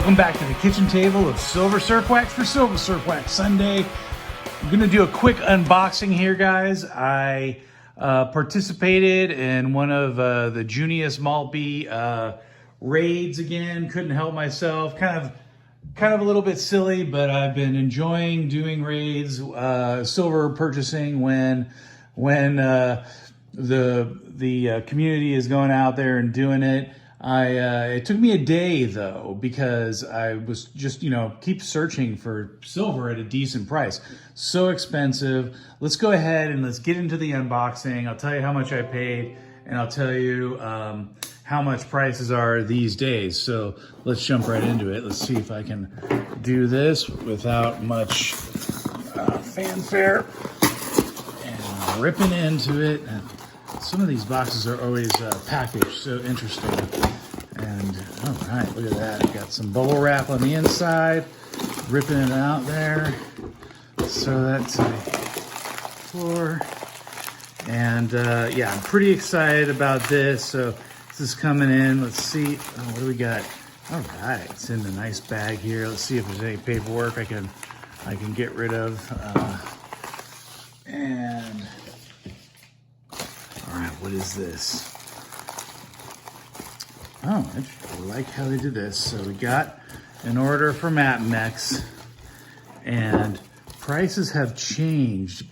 Welcome back to the kitchen table of SilverSurfwax for SilverSurfwax Sunday. I'm gonna do a quick unboxing here, guys. I participated in one of the Junius Maltby raids again. Couldn't help myself. Kind of a little bit silly, but I've been enjoying doing raids, silver purchasing when the community is going out there and doing it. It took me a day though, because I was just, keep searching for silver at a decent price. So expensive. Let's go ahead and let's get into the unboxing. I'll tell you how much I paid, and I'll tell you how much prices are these days. So let's jump right into it. Let's see if I can do this without much fanfare and ripping into it. Some of these boxes are always packaged so interesting. And all right, look at that. Got some bubble wrap on the inside, ripping it out there. So that's the floor. And yeah, I'm pretty excited about this. So this is coming in. Let's see. Oh, what do we got? All right, it's in a nice bag here. Let's see if there's any paperwork I can get rid of. And all right, what is this? Oh, I like how they did this. So we got an order from AppMex, and prices have changed.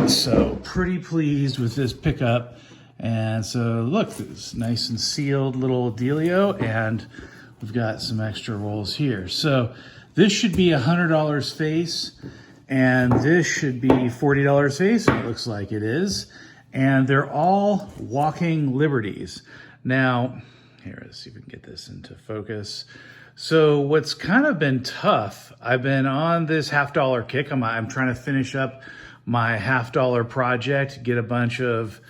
So pretty pleased with this pickup. And so look, this nice and sealed little dealio, and we've got some extra rolls here. So this should be $100 face, and this should be $40 face. It looks like it is. And they're all walking liberties. Now, here, let's see if we can get this into focus. So what's kind of been tough, I've been on this $50 kick. I'm trying to finish up my $50 project, get a bunch of,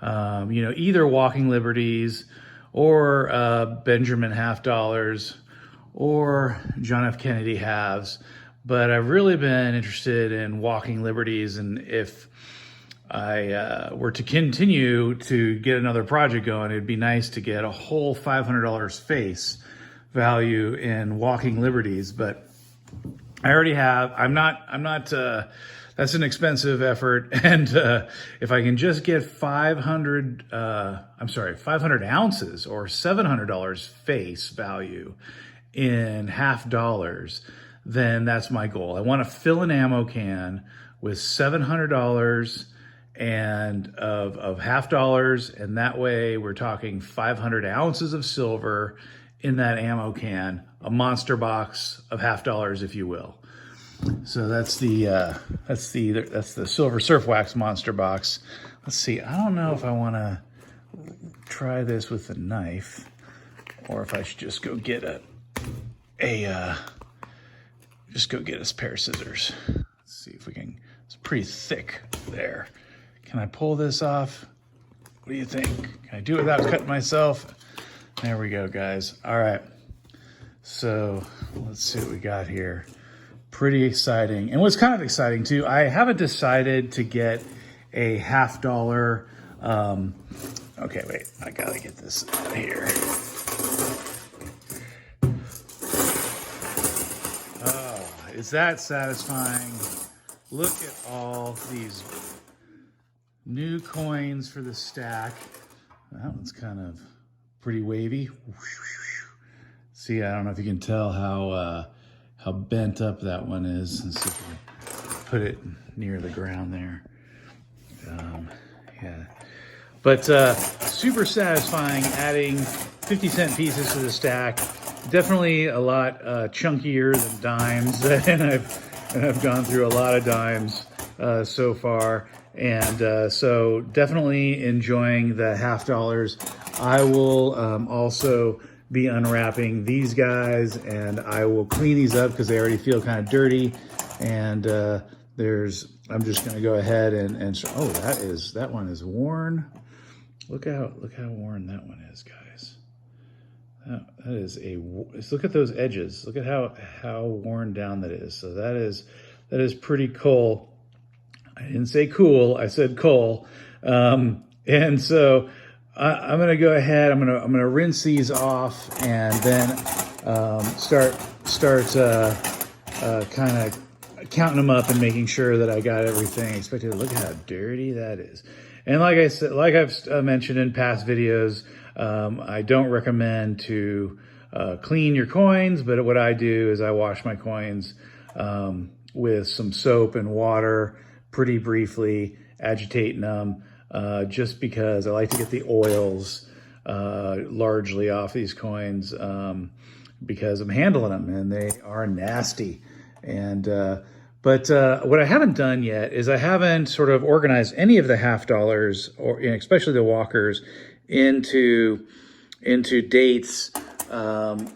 either walking liberties or Benjamin $50 or John F. Kennedy halves. But I've really been interested in walking liberties, and if I were to continue to get another project going, it'd be nice to get a whole $500 face value in walking liberties. But I already have. I'm not. That's an expensive effort, and if I can just get 500 ounces or $700 face value in $50, then that's my goal. I want to fill an ammo can with $700 and of $50, and that way we're talking 500 ounces of silver in that ammo can, a monster box of $50, if you will. So that's the SilverSurfwax monster box. Let's see. I don't know if I want to try this with a knife, or if I should just go get a pair of scissors. Let's see if we can. It's pretty thick there. Can I pull this off? What do you think? Can I do it without cutting myself? There we go, guys. All right. So let's see what we got here. Pretty exciting. And what's kind of exciting too, I haven't decided to get a $50. Okay, wait, I gotta get this out of here. Oh, is that satisfying? Look at all these new coins for the stack. That one's kind of pretty wavy. See, I don't know if you can tell how bent up that one is. Let's see if we can put it near the ground there. Yeah, but super satisfying adding 50-cent pieces to the stack. Definitely a lot chunkier than dimes, and I've gone through a lot of dimes so far, and so definitely enjoying the $50. I will also be unwrapping these guys, and I will clean these up because they already feel kind of dirty. And I'm just going to go ahead and oh, that one is worn. Look how worn that one is, guys. That is look at those edges. Look at how worn down that is. So that is pretty cool. I didn't say cool, I said coal. And so I'm gonna go ahead. I'm gonna rinse these off and then start kind of counting them up and making sure that I got everything expected. Look how dirty that is. And like I said, like I've mentioned in past videos, I don't recommend to clean your coins, but what I do is I wash my coins with some soap and water pretty briefly, agitating them, just because I like to get the oils largely off these coins because I'm handling them and they are nasty. And but what I haven't done yet is I haven't sort of organized any of the half dollars, or especially the walkers, into dates and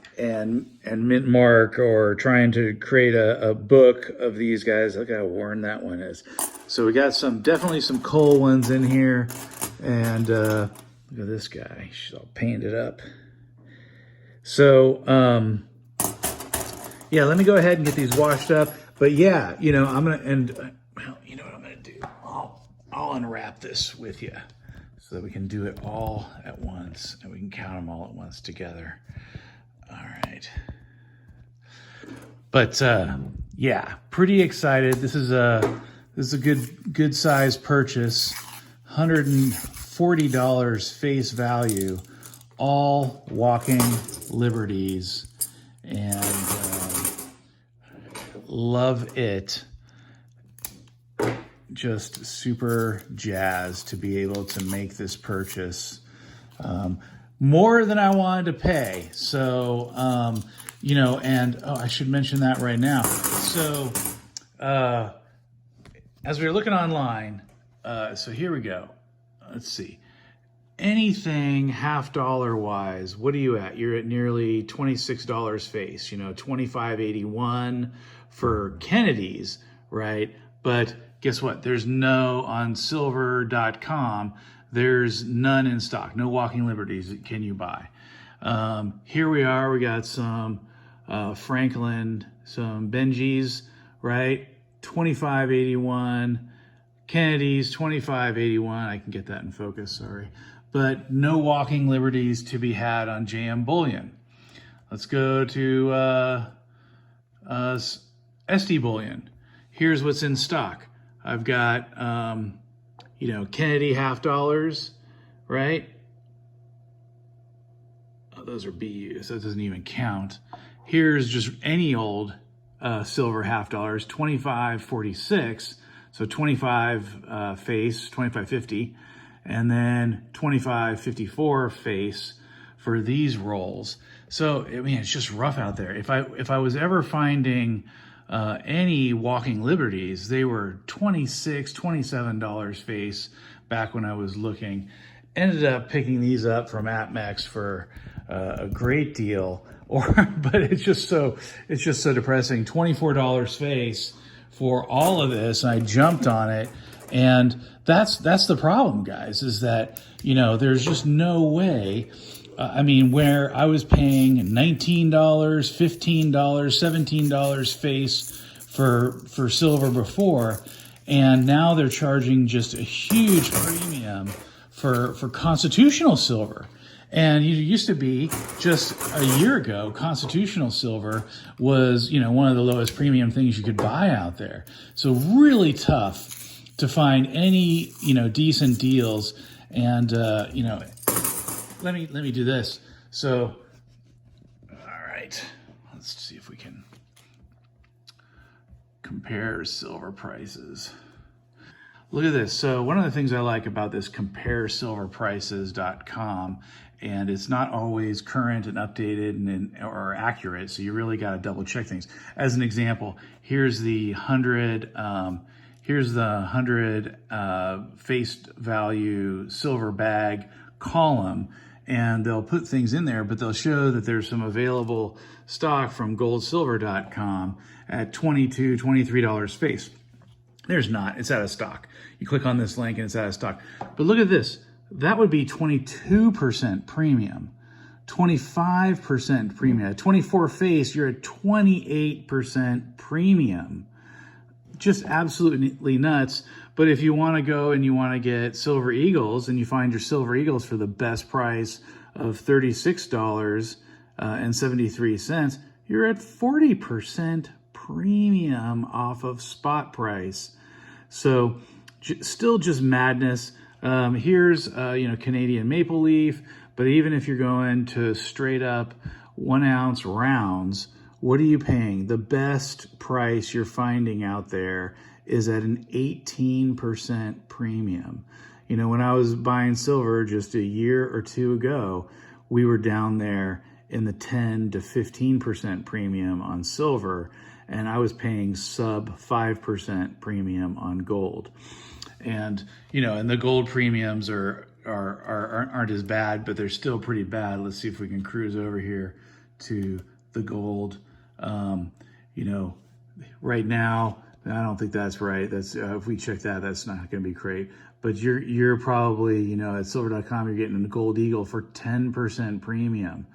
mint mark, or trying to create a book of these guys. Look how worn that one is. So we got definitely some coal ones in here, and look at this guy. She's all painted up. So yeah, let me go ahead and get these washed up. But yeah, you know, I'm gonna, and well, you know what I'm gonna do? I'll unwrap this with you so that we can do it all at once and we can count them all at once together. All right. But yeah, pretty excited. This is a good size purchase. $140 face value, all walking liberties, and love it. Just super jazzed to be able to make this purchase. More than I wanted to pay. So, you know, and I should mention that right now. So, as we were looking online, so here we go. Let's see. Anything half dollar wise, what are you at? You're at nearly $26 face, you know, $25.81 for Kennedy's, right? But guess what? There's no, on silver.com, there's none in stock. No walking liberties that can you buy. Here we are, we got some Franklin, some Benjis, right? $25.81. Kennedy's $25.81. I can get that in focus, sorry. But no walking liberties to be had on JM Bullion. Let's go to SD Bullion. Here's what's in stock. I've got, you know, Kennedy half dollars, right? Oh, those are BUs, so that doesn't even count. Here's just any old silver half dollars, 25.46. So 25 face, 25.50, and then 25.54 face for these rolls. So I mean, it's just rough out there. If I was ever finding any walking liberties, they were $26, $27 face back when I was looking. Ended up picking these up from APMEX for a great deal. But it's just so depressing. $24 face for all of this, and I jumped on it, and that's the problem, guys, is that, you know, there's just no way. I mean, where I was paying $19, $15, $17 face for silver before, and now they're charging just a huge premium for constitutional silver. And it used to be, just a year ago, constitutional silver was, you know, one of the lowest premium things you could buy out there. So really tough to find any, you know, decent deals. And, you know, let me do this. So, all right, let's see if we can compare silver prices. Look at this. So one of the things I like about this comparesilverprices.com, and it's not always current and updated or accurate, so you really got to double check things. As an example, here's the 100 face value silver bag column, and they'll put things in there, but they'll show that there's some available stock from goldsilver.com at $22, $23 face. There's not, it's out of stock. You click on this link and it's out of stock. But look at this, that would be 22% premium, 25% premium. At 24 face, you're at 28% premium. Just absolutely nuts. But if you want to go and you want to get Silver Eagles and you find your Silver Eagles for the best price of $36.73, you're at 40% premium off of spot price. So still just madness. Here's Canadian maple leaf, but even if you're going to straight up 1 ounce rounds, what are you paying? The best price you're finding out there is at an 18% premium. You know, when I was buying silver just a year or two ago, we were down there in the 10 to 15% premium on silver, and I was paying sub 5% premium on gold. And, you know, and the gold premiums aren't as bad, but they're still pretty bad. Let's see if we can cruise over here to the gold. You know, right now, I don't think that's right. That's if we check that, that's not going to be great. But you're probably, you know, at silver.com, you're getting a gold eagle for 10% premium.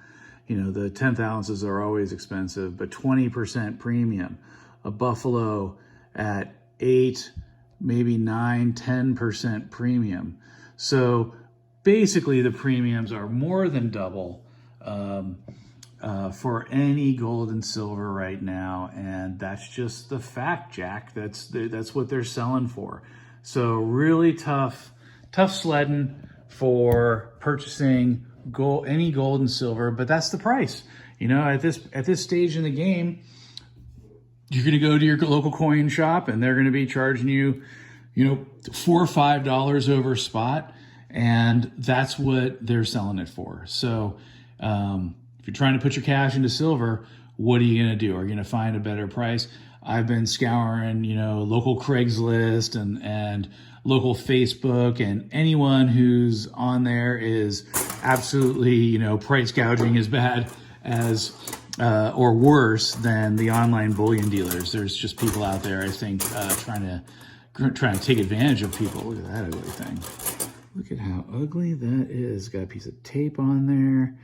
You know, the 10th ounces are always expensive, but 20% premium. A buffalo at 8, maybe 9, 10% premium. So basically the premiums are more than double for any gold and silver right now, and that's just the fact, Jack. That's what they're selling for. So really tough sledding for purchasing any gold and silver, but that's the price. You know, at this stage in the game, you're going to go to your local coin shop and they're going to be charging you, you know, $4 or $5 over spot, and that's what they're selling it for. So if you're trying to put your cash into silver, what are you going to do? Are you going to find a better price? I've been scouring, you know, local Craigslist and local Facebook, and anyone who's on there is absolutely, you know, price gouging as bad as or worse than the online bullion dealers. There's just people out there, I think, trying to take advantage of people. Look at that ugly thing. Look at how ugly that is. Got a piece of tape on there.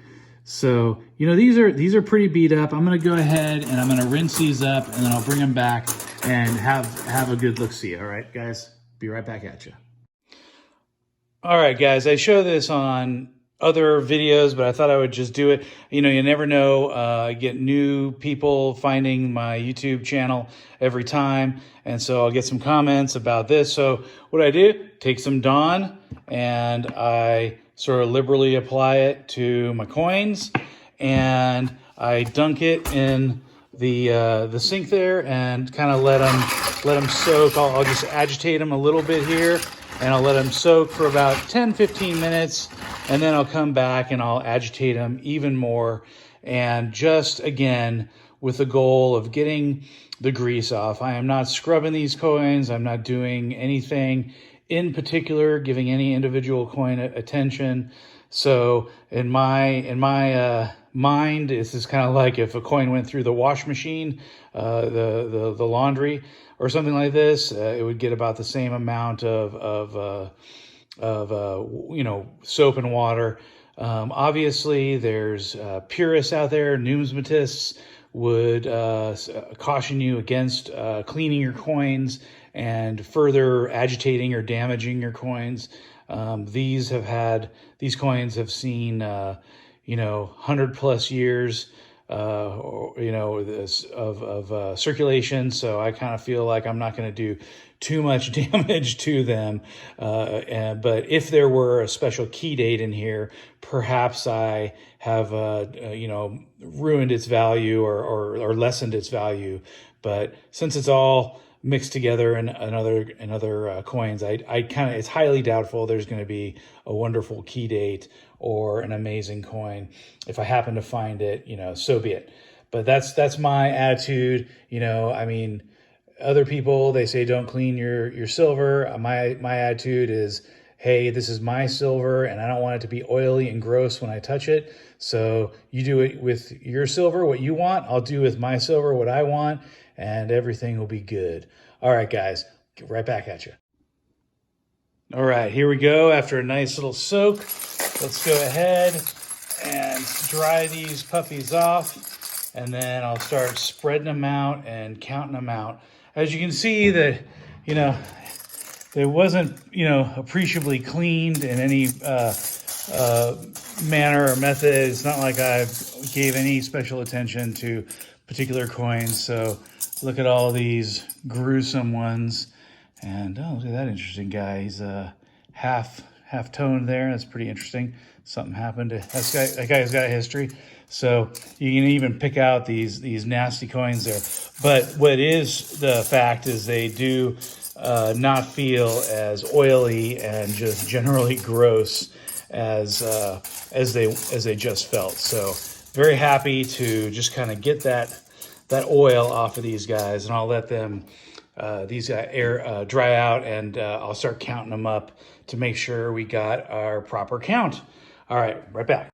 So, you know, these are pretty beat up. I'm going to go ahead and I'm going to rinse these up, and then I'll bring them back and have a good look-see. All right, guys, be right back at you. All right, guys, I show this on other videos, but I thought I would just do it. You know, you never know. I get new people finding my YouTube channel every time, and so I'll get some comments about this. So what I did, take some Dawn, and I sort of liberally apply it to my coins, and I dunk it in the sink there and kind of let them soak. I'll just agitate them a little bit here, and I'll let them soak for about 10-15 minutes, and then I'll come back and I'll agitate them even more, and just again with the goal of getting the grease off. I am not scrubbing these coins. I'm not doing anything in particular, giving any individual coin attention. So in my mind, this is kind of like if a coin went through the wash machine, the laundry or something like this, it would get about the same amount of you know, soap and water. Obviously, there's purists out there, numismatists would caution you against cleaning your coins and further agitating or damaging your coins. These coins have seen, you know, 100+ years, you know, of circulation. So I kind of feel like I'm not going to do too much damage to them. But if there were a special key date in here, perhaps I have, you know, ruined its value or lessened its value. But since it's all mixed together in other coins, it's highly doubtful there's going to be a wonderful key date or an amazing coin. If I happen to find it, you know, so be it. But that's my attitude. You know, I mean, other people, they say don't clean your silver. My attitude is, hey, this is my silver and I don't want it to be oily and gross when I touch it. So you do it with your silver what you want, I'll do with my silver what I want, and everything will be good. All right, guys, get right back at you. All right, here we go. After a nice little soak, let's go ahead and dry these puppies off, and then I'll start spreading them out and counting them out. As you can see, that, you know, it wasn't, you know, appreciably cleaned in any manner or method. It's not like I gave any special attention to particular coins. So look at all these gruesome ones. And oh, look at that interesting guy. He's half toned there. That's pretty interesting. Something happened to that guy's got a history. So you can even pick out these nasty coins there. But what is the fact is they do not feel as oily and just generally gross as they just felt. So very happy to just kind of get that oil off of these guys, and I'll let them these dry out, and I'll start counting them up to make sure we got our proper count. All right, right back.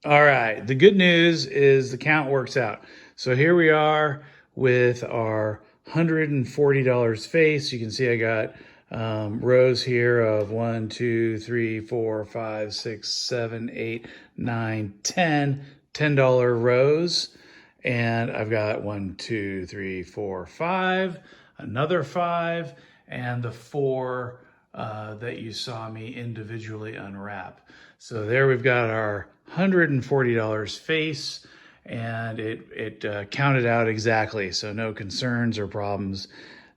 All right, the good news is the count works out. So here we are with our $140 face. You can see I got rows here of 1, 2, 3, 4, 5, 6, 7, 8, 9, 10 $10 rows. And I've got 1, 2, 3, 4, 5, another 5, and the 4 that you saw me individually unwrap. So there we've got our $140 face, and it counted out exactly. So no concerns or problems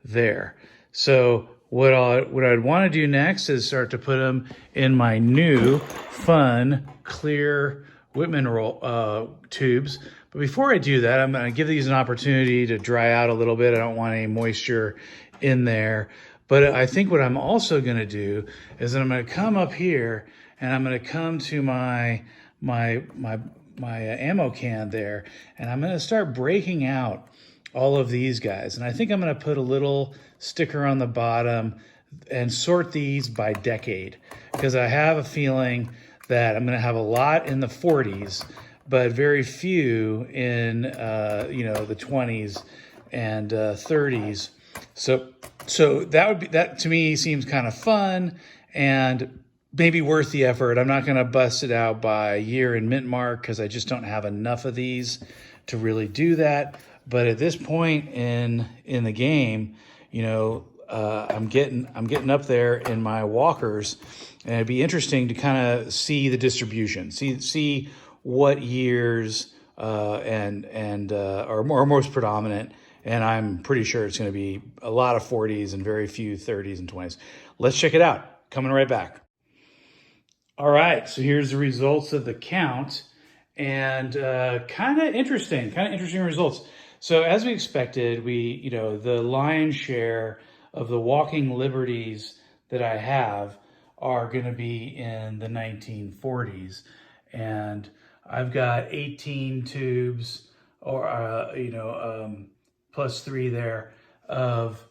there. So what I'd want to do next is start to put them in my new fun clear Whitman roll tubes. But before I do that, I'm going to give these an opportunity to dry out a little bit. I don't want any moisture in there. But I think what I'm also going to do is that I'm going to come up here and I'm going to come to my ammo can there, and I'm going to start breaking out all of these guys. And I think I'm going to put a little sticker on the bottom and sort these by decade, because I have a feeling that I'm going to have a lot in the 40s, but very few in the 20s and 30s. So that to me seems kind of fun and maybe worth the effort. I'm not going to bust it out by year and mint mark because I just don't have enough of these to really do that. But at this point in the game, I'm getting up there in my walkers, and it'd be interesting to kind of see the distribution, see what years are most predominant. And I'm pretty sure it's going to be a lot of 40s and very few 30s and 20s. Let's check it out. Coming right back. All right, so here's the results of the count, and kind of interesting results. So as we expected, the lion's share of the walking liberties that I have are going to be in the 1940s, and I've got 18 tubes, or plus 3 there of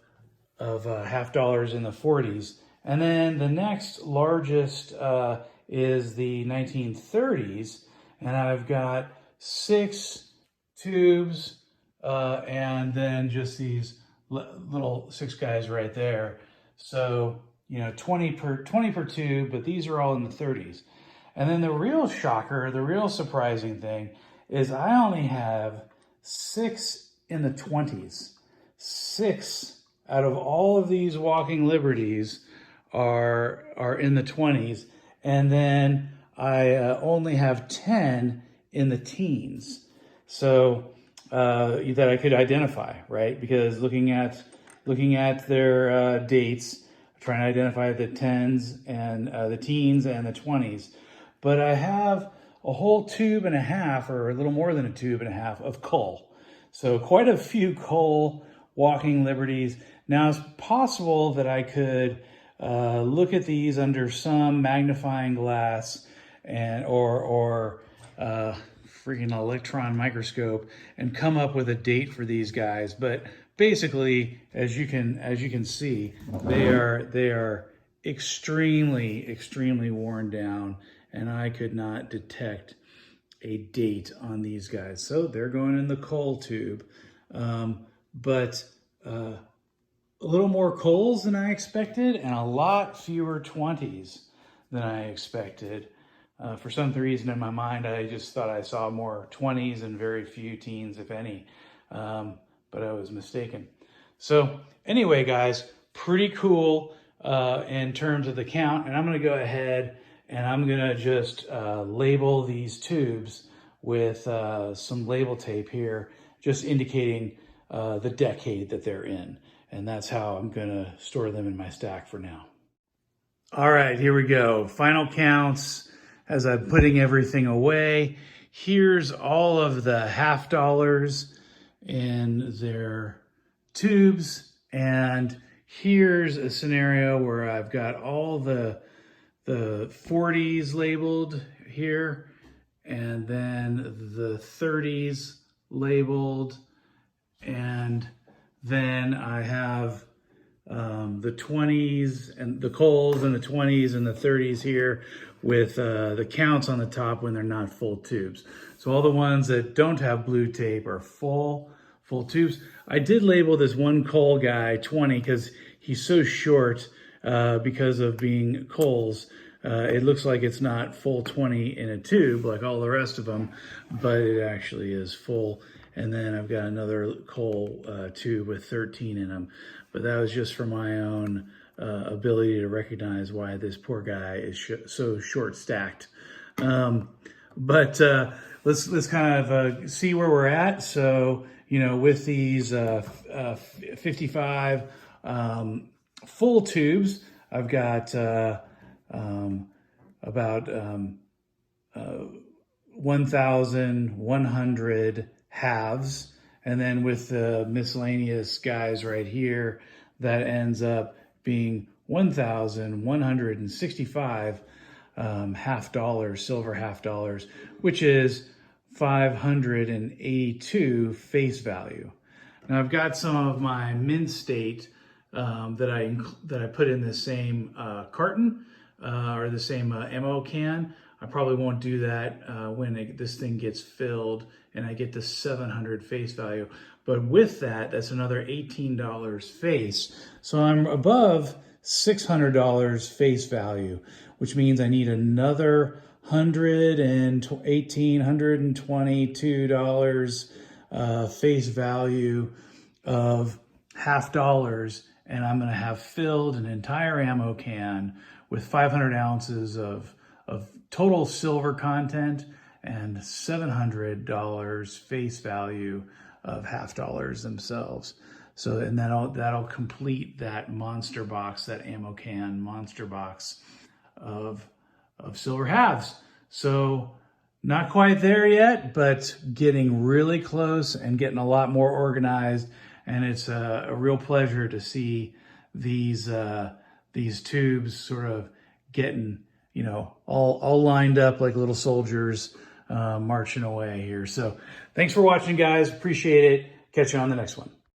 $50 in the 40s, and then the next largest is the 1930s, and I've got 6 tubes, and then just these little 6 guys right there. So 20 per tube, but these are all in the 30s. And then the real shocker, the real surprising thing is I only have 6 in the 20s. 6 out of all of these walking liberties are in the 20s, and then I only have 10 in the teens. So that I could identify, right? Because looking at their dates, trying to identify the 10s and the teens and the 20s. But I have a whole tube and a half, or a little more than a tube and a half, of coal. So quite a few coal walking liberties. Now it's possible that I could look at these under some magnifying glass or freaking electron microscope and come up with a date for these guys. But basically, as you can see, they are extremely worn down, and I could not detect a date on these guys. So they're going in the coal tube, but a little more coals than I expected, and a lot fewer 20s than I expected. For some reason in my mind, I just thought I saw more 20s and very few teens, if any, but I was mistaken. So anyway, guys, pretty cool. in terms of the count, and I'm going to go ahead and I'm going to just label these tubes with some label tape here, just indicating the decade that they're in. And that's how I'm going to store them in my stack for now. All right, here we go. Final counts as I'm putting everything away. Here's all of the half dollars in their tubes. And here's a scenario where I've got all the 40s labeled here, and then the 30s labeled, and then I have the 20s and the Coles and the 20s and the 30s here with the counts on the top when they're not full tubes. So all the ones that don't have blue tape are full tubes. I did label this one Cole guy 20 because he's so short because of being Coles. It looks like it's not full 20 in a tube like all the rest of them, but it actually is full. And then I've got another Cole tube with 13 in them. But that was just for my own ability to recognize why this poor guy is so short stacked. But let's kind of see where we're at. So, you know, with these 55 full tubes, I've got about 1,100 halves. And then with the miscellaneous guys right here, that ends up being 1,165 half dollars, silver half dollars, which is 582 face value. Now I've got some of my mint state that I put in the same carton or the same ammo can. I probably won't do that when this thing gets filled and I get to 700 face value. But with that, that's another $18 face. So I'm above $600 face value, which means I need another $122 face value of half dollars. And I'm gonna have filled an entire ammo can with 500 ounces of total silver content and $700 face value of half dollars themselves. So, and that'll complete that monster box, that ammo can monster box of silver halves. So not quite there yet, but getting really close and getting a lot more organized. And it's a real pleasure to see these tubes sort of getting, you know, all lined up like little soldiers marching away here. So thanks for watching, guys. Appreciate it. Catch you on the next one.